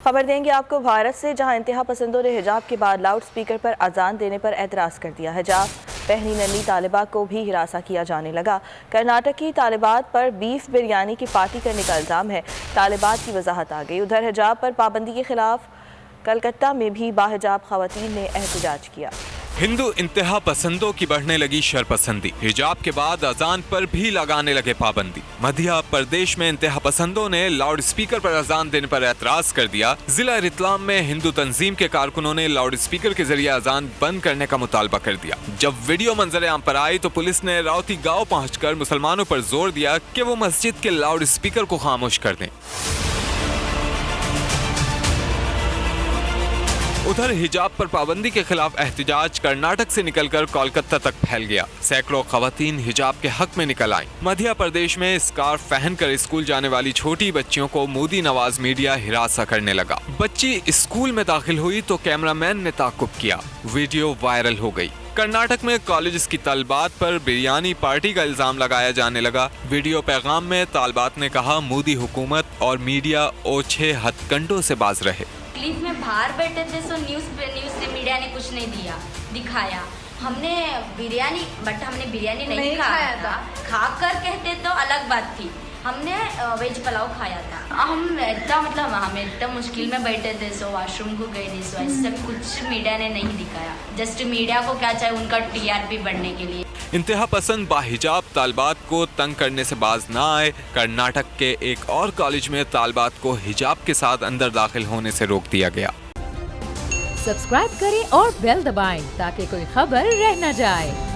खबर देंगे आपको भारत से, जहां इंतहा पसंदों ने हिजाब के बाद लाउड स्पीकर पर अजान देने पर एतराज़ कर दिया। हिजाब पहनी नन्ही तालिबा को भी हिरासा किया जाने लगा। कर्नाटक की तालिबात पर बीफ बिरयानी की पार्टी करने का इल्ज़ाम है। तालिबात की वजाहत आ गई। उधर हिजाब पर पाबंदी के खिलाफ कलकत्ता में भी बाहिजाब खवातीन ने एहतजाज किया। हिंदू इंतहा पसंदों की बढ़ने लगी शरपसंदी। हिजाब के बाद अजान पर भी लगाने लगे पाबंदी। मध्य प्रदेश में इंतहा पसंदों ने लाउड स्पीकर पर अजान देने पर एतराज कर दिया। जिला रितलाम में हिंदू तंजीम के कारकुनों ने लाउड स्पीकर के जरिए अजान बंद करने का मुतालबा कर दिया। जब वीडियो मंजर आम पर आई तो पुलिस ने राउती गांव पहुंचकर मुसलमानों पर जोर दिया कि वो मस्जिद के लाउड स्पीकर को खामोश कर दें। उधर हिजाब पर पाबंदी के खिलाफ एहतजाज कर्नाटक से निकलकर कोलकाता तक फैल गया। सैकड़ों खवातीन हिजाब के हक में निकल आईं। मध्य प्रदेश में स्कार्फ पहनकर स्कूल जाने वाली छोटी बच्चियों को मोदी नवाज मीडिया हिरासा करने लगा। बच्ची स्कूल में दाखिल हुई तो कैमरामैन ने ताकुब किया। वीडियो वायरल हो गई। कर्नाटक में कॉलेज की तालिबात पर बिरयानी पार्टी का इल्जाम लगाया जाने लगा। वीडियो पैगाम में तालिबात ने कहा, मोदी हुकूमत और मीडिया ओछे हथकंडों से बाज रहे। तकलीफ में बाहर बैठे थे तो न्यूज़ ने मीडिया ने कुछ नहीं दिखाया। हमने बिरयानी नहीं खाया था। खाकर कहते तो अलग बात थी। हमने वेज पुलाव खाया था। हम इतना मुश्किल में बैठे थे, सो वॉशरूम को गए थे, सो ऐसा कुछ मीडिया ने नहीं दिखाया। जस्ट मीडिया को क्या चाहिए, उनका टीआरपी बढ़ने के लिए। इंतहा पसंद बाहिजाब तालिबात को तंग करने से बाज ना आए। कर्नाटक के एक और कॉलेज में तालिबात को हिजाब के साथ अंदर दाखिल होने से रोक दिया गया। सब्सक्राइब करें और बेल दबाएं ताकि कोई खबर रह न जाए।